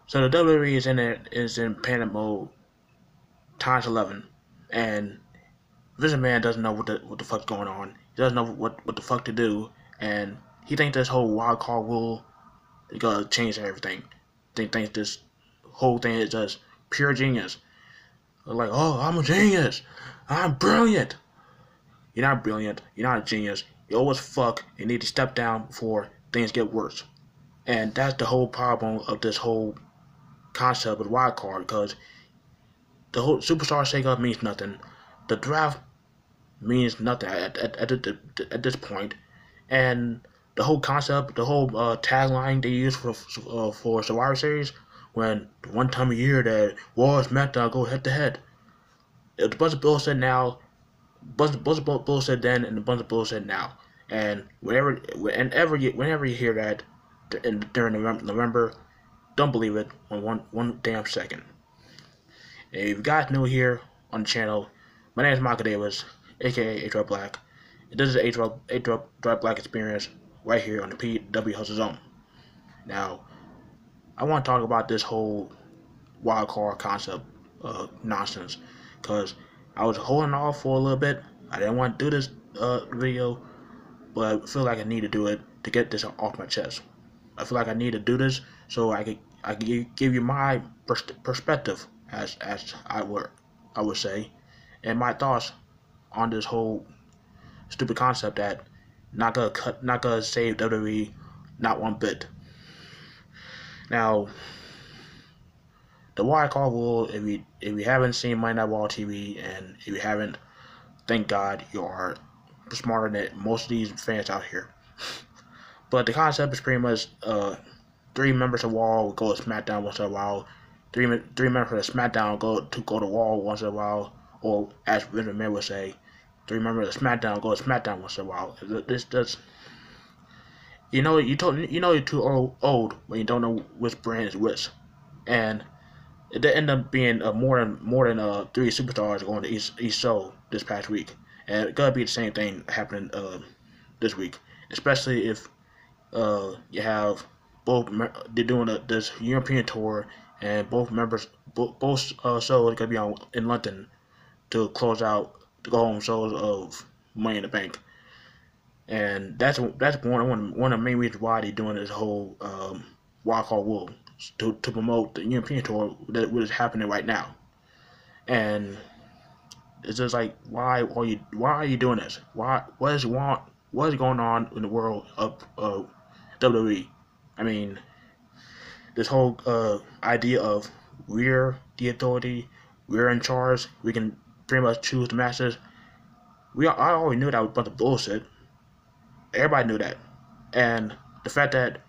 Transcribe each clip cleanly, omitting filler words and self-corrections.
So the WWE is in panic mode times 11, and Vince McMahon doesn't know what the fuck's going on. He doesn't know what the fuck to do, and he thinks this whole wild card rule is gonna change everything. He thinks this whole thing is just pure genius. They're like, oh, I'm a genius. I'm brilliant. You're not brilliant. You're not a genius. You always fuck. You need to step down before things get worse. And that's the whole problem of this whole concept of wild card, because the whole superstar shakeup means nothing. The draft means nothing at this point, and the whole concept, the whole tagline they use for Survivor Series, when one time a year that Raw and SmackDown go head to head. It's a bunch of bullshit now, bunch of bullshit then, and a bunch of bullshit now. And whenever you hear that during November, don't believe it on one damn second. And if you guys new here on the channel, my name is Michael Davis, aka H. Black. And this is H. Black Experience right here on the PW Hustle Zone. Now, I want to talk about this whole wild card concept nonsense, because I was holding off for a little bit. I didn't want to do this video, but I feel like I need to do it to get this off my chest. I feel like I need to do this so I could give you my perspective, as I would say, and my thoughts on this whole stupid concept that not gonna save WWE not one bit. Now, the wild card rule, if you haven't seen Monday Night Raw TV, and if you haven't, thank God you are smarter than most of these fans out here. But the concept is pretty much 3 members of Raw will go to SmackDown once in a while. Three members of SmackDown go to Raw once in a while, or as Vince McMahon would say, 3 members of SmackDown go to SmackDown once in a while. This does. You're too old when you don't know which brand is which, and it did end up being more than 3 superstars going to each show this past week, and it's gonna be the same thing happening this week, especially if you have both they're doing this European tour, and both shows are gonna be in London to close out the go home shows of Money in the Bank. And that's one of the main reasons why they're doing this whole wild card rule, to promote the European tour that is happening right now. And it's just like, why are you doing this? What is going on in the world of WWE? I mean, this whole idea of we're the authority, we're in charge, we can pretty much choose the masters. I already knew that was a bunch of bullshit. Everybody knew that, and the fact that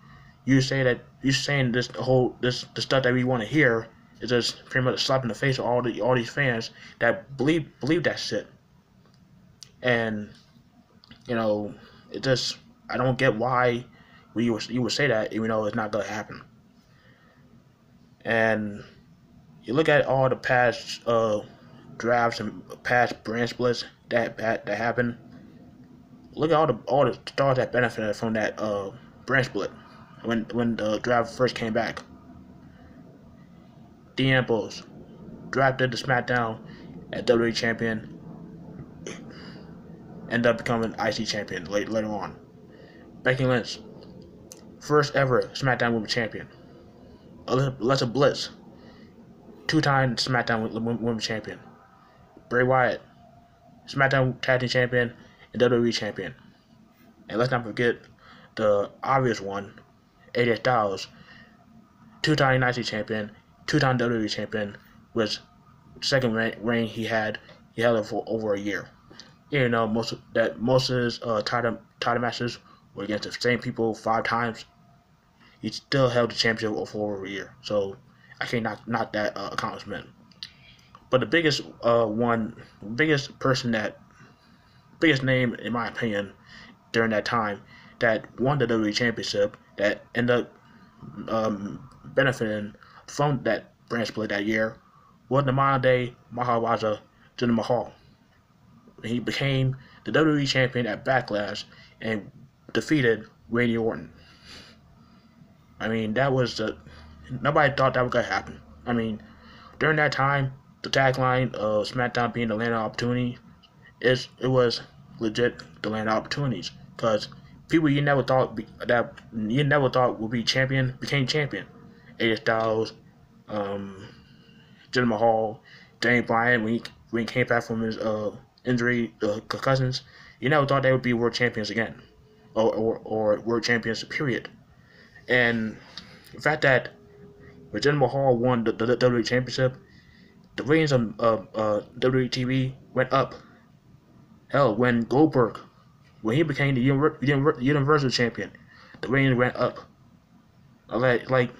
you're saying this the stuff that we want to hear is just pretty much a slap in the face of all these fans that believe that shit. And it just, I don't get why you would say that, even though it's not gonna happen. And you look at all the past drafts and past brand splits that happened. Look at all the stars that benefited from that brand split when the draft first came back. Dean Ambrose drafted to SmackDown as WWE champion, ended up becoming IC champion later on. Becky Lynch, first ever SmackDown Women's champion. Alexa Bliss, 2-time SmackDown Women's champion. Bray Wyatt, SmackDown Tag Team champion and WWE champion. And let's not forget the obvious one, AJ Styles, 2-time United States champion, 2-time WWE champion, which second reign he held it for over a year. Most of his title matches were against the same people 5 times. He still held the championship for over a year, so I can't knock that accomplishment. But the biggest biggest name, in my opinion, during that time that won the WWE Championship, that ended up benefiting from that brand split that year, was the modern day Maharaja Jinder Mahal. He became the WWE Champion at Backlash and defeated Randy Orton. I mean, that was Nobody thought that was gonna happen. I mean, during that time, the tagline of SmackDown being the land of opportunity it was legit the land of opportunities because people you never thought would be champion became champion. AJ Styles, um, Jinder Mahal, Daniel Bryan when he came back from his injury, concussions, you never thought they would be world champions again, or world champions period. And the fact that when Jinder Mahal won the WWE Championship, the ratings of WWE TV went up. Hell, when Goldberg, when he became the Universal Champion, the ratings went up. Like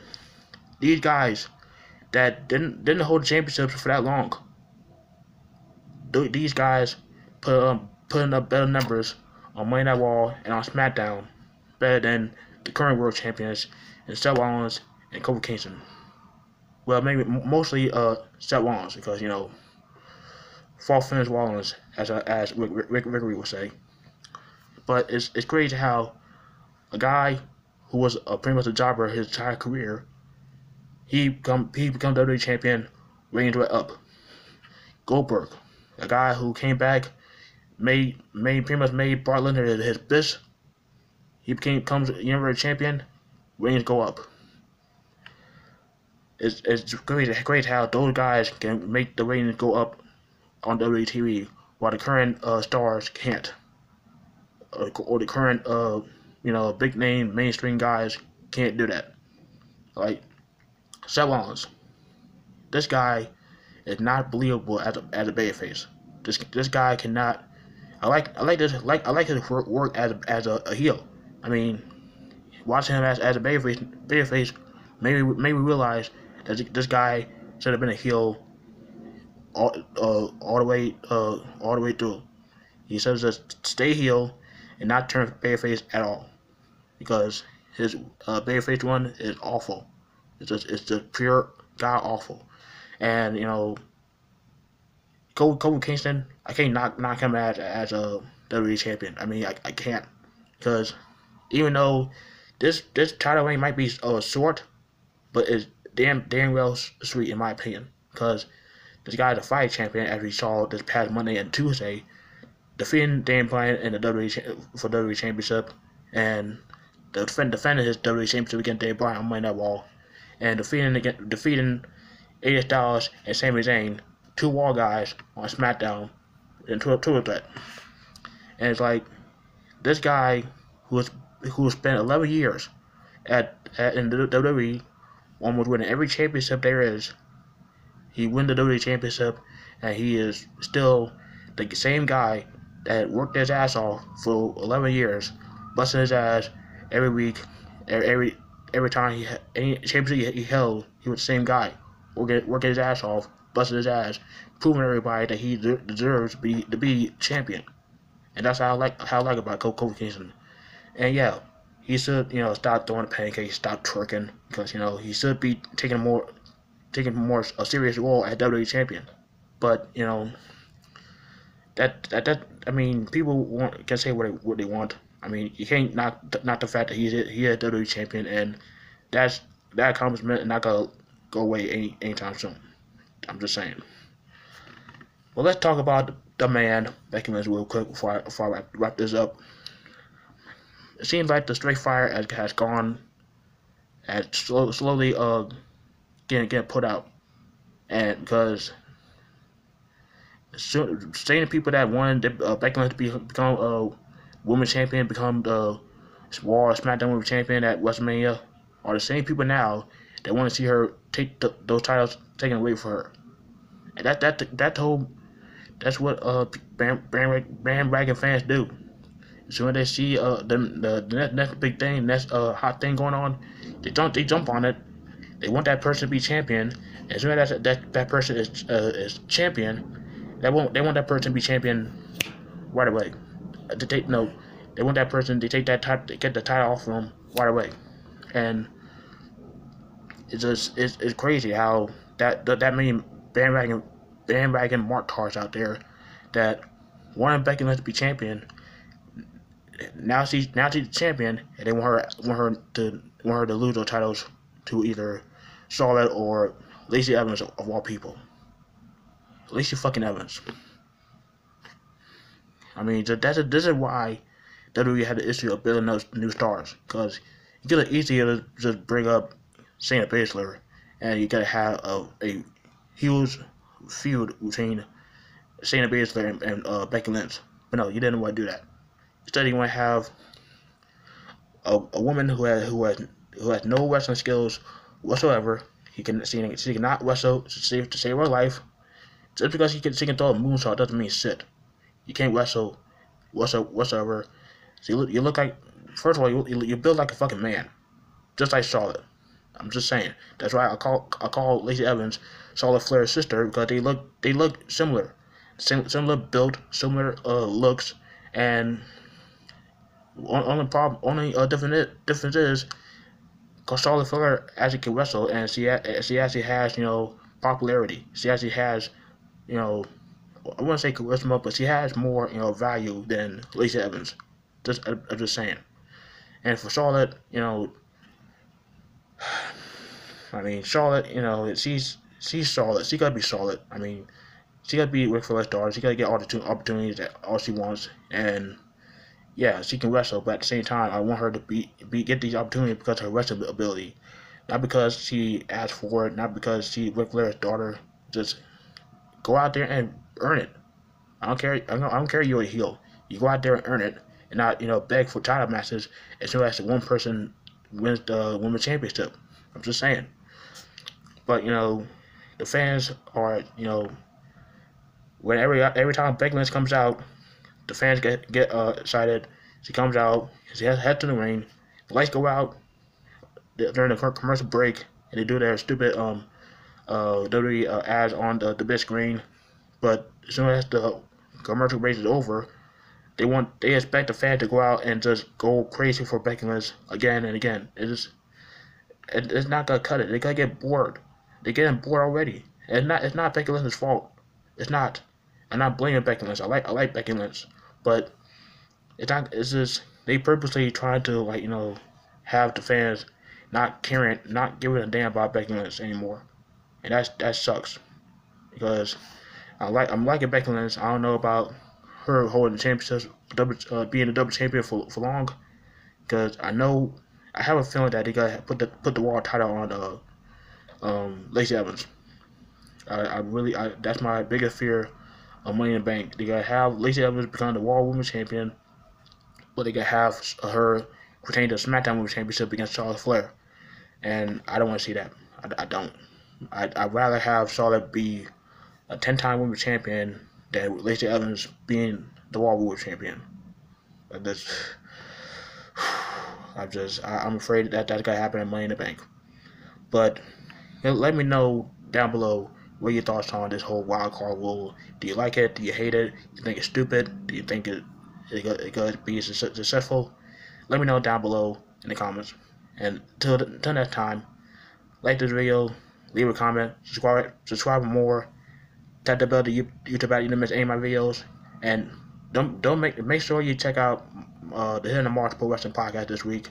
these guys that didn't hold the championships for that long. These guys putting up better numbers on Monday Night Raw and on SmackDown, better than the current world champions and Seth Rollins and Kofi Kingston. Well, maybe mostly Seth Rollins because fall finish Rollins as Rick would say. But it's crazy how a guy who was pretty much a jobber his entire career, he become WWE champion, ratings went up. Goldberg, a guy who came back, pretty much made Brock Lesnar his bitch. He becomes Universal champion, ratings go up. It's great how those guys can make the ratings go up on WWE while the current stars can't, or the current big name mainstream guys can't do that. Like Seth Rollins, this guy is not believable as a babyface. This guy cannot. I like his work as a heel. I mean, watching him as a babyface made me realize that this guy should have been a heel all the way through. He should just stay heel and not turn babyface at all because his babyface run is awful. It's just pure god awful. And Kofi Kingston, I can't knock him as a WWE champion. I mean, I can't because even though this title reign might be short, but it's damn well sweet in my opinion because this guy's a fight champion as we saw this past Monday and Tuesday, defeating Dan Bryan in the WWE Championship and defending his WWE Championship against Dan Bryan on Monday Night Raw, and defeating AJ Styles and Sami Zayn, two Raw guys on SmackDown in Triple Threat. And it's like this guy who spent 11 years in the WWE, almost winning every championship there is. He won the WWE Championship, and he is still the same guy that worked his ass off for 11 years, busting his ass every week, every time any championship he held, he was the same guy, working his ass off, busting his ass, proving to everybody that he deserves to be champion. And that's how I like about Kofi Kingston. And yeah, he should stop throwing the pancakes, stop twerking, because he should be taking a serious role as WWE champion. But that I mean, people can say what they want. I mean, you can't knock the fact that he is WWE champion, and that accomplishment is not gonna go away anytime soon. I'm just saying. Well, let's talk about the man, Becky Lynch, real quick before I wrap this up. It seems like the straight fire has gone, slowly getting put out, and because saying to people that wanted Becky Lynch to become a women's champion, become the Raw SmackDown Women's Champion at WrestleMania, are the same people now that want to see her take those titles taken away from her. And that's what bandwagon fans do. As soon as they see the next big thing, next hot thing going on, they jump on it. They want that person to be champion. And as soon as that person is champion, they want that person to be champion right away. They want that person to take that title, to get the title off them right away. And it's crazy how that many bandwagon marks out there that wanted Becky Lynch to be champion. Now she's the champion, and they want her to lose those titles to either Charlotte or Lacey Evans of all people. Lacey fucking Evans. I mean, this is why WWE had the issue of building those new stars, because you could have easier to just bring up Shayna Baszler, and you gotta have a huge feud between Shayna Baszler and Becky Lynch. But no, you didn't want to do that. Instead, you want to have a woman who has no wrestling skills whatsoever. She cannot wrestle to save her life. Just because she can throw a moonsault doesn't mean shit. You can't wrestle whatsoever. So you look like, first of all, you build like a fucking man, just like Charlotte. I'm just saying. That's why I call Lacey Evans Charlotte Flair's sister, because they look similar, similar build, similar looks, and only difference is because Charlotte Flair actually can wrestle, and she actually has popularity. She actually has I wouldn't say charisma, but she has more value than Lacey Evans. I'm just saying. And for Charlotte, I mean, Charlotte, she's Charlotte. She gotta be Charlotte. I mean, she gotta be Ric Flair's daughter. She gotta get all the opportunities that all she wants. And yeah, she can wrestle, but at the same time, I want her to get these opportunities because of her wrestling ability, not because she asked for it, not because she's Ric Flair's daughter. Just go out there and earn it. I don't care. I don't care you're a heel. You go out there and earn it, and not beg for title matches as soon as the one person wins the women's championship. I'm just saying. But the fans are when every time Becky Lynch comes out, the fans get excited. She comes out. She heads to the ring. The lights go out during the commercial break, and they do their stupid WWE ads on the big screen. But as soon as the commercial break is over, they expect the fans to go out and just go crazy for Becky Lynch again and again. It's not gonna cut it. They gotta get bored. They're getting bored already. It's not Becky Lynch's fault. It's not. I'm not blaming Becky Lynch. I like Becky Lynch, but it's not. It's just they purposely trying to have the fans not caring, not giving a damn about Becky Lynch anymore, and that sucks because I'm liking Becky Lynch. I don't know about her holding the championship, being the double champion for long, because I have a feeling that they gotta put the world title on Lacey Evans. That's my biggest fear of Money in the Bank. They gotta have Lacey Evans become the Raw Women's Champion, but they gotta have her retain the SmackDown Women's Championship against Charlotte Flair, and I don't want to see that. I don't. I'd rather have Charlotte be a 10-time Women's Champion than Lacey Evans being the Raw Women's Champion. I'm afraid that's gonna happen in Money in the Bank. But let me know down below what your thoughts are on this whole wild card rule. Do you like it? Do you hate it? Do you think it's stupid? Do you think it could be successful? Let me know down below in the comments. And till next time, like this video, leave a comment, subscribe for more. Tap the bell to YouTube out. You don't miss any of my videos. And make sure you check out the Hidden of Marks Pro Wrestling podcast this week,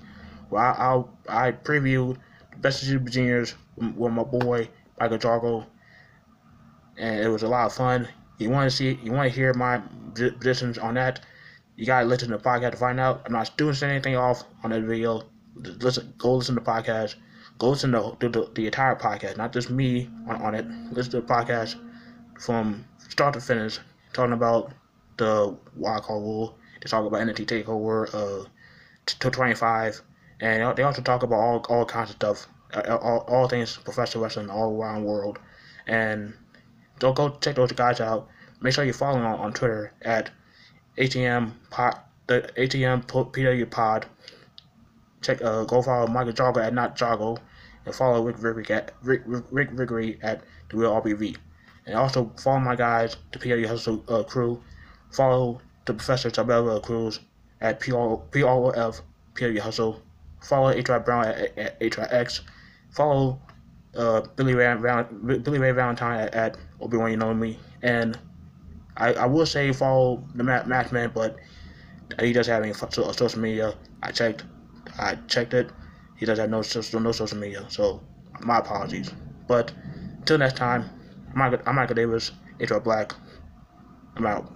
where I preview the Best of Super Juniors with my boy Michael Jargo, and it was a lot of fun. You want to hear my positions on that? You gotta listen to the podcast to find out. I'm not doing anything off on that video. Go listen to the podcast. Go listen to the entire podcast, not just me on it. Listen to the podcast from start to finish, talking about the wild card rule. They talk about NXT Takeover 25, and they also talk about all kinds of stuff, all things professional wrestling all around the world. And don't go check those guys out. Make sure you follow them on Twitter at ATM PW Pod. Go follow Michael Jargo at Not Jargo, and follow Rick Vickery at The Real RBV. And also follow my guys, the PW Hustle crew. Follow the Professor Tabella Cruz at PROF PW Hustle. Follow H.R. Brown at H.R.X. Follow Billy Ray Valentine at Obi-Wan You Know Me. And I will say follow the Matchman, but he doesn't have any social media. I checked it. He doesn't have no social media. So My apologies. But until next time, I'm Michael Davis, HR Black. I'm out.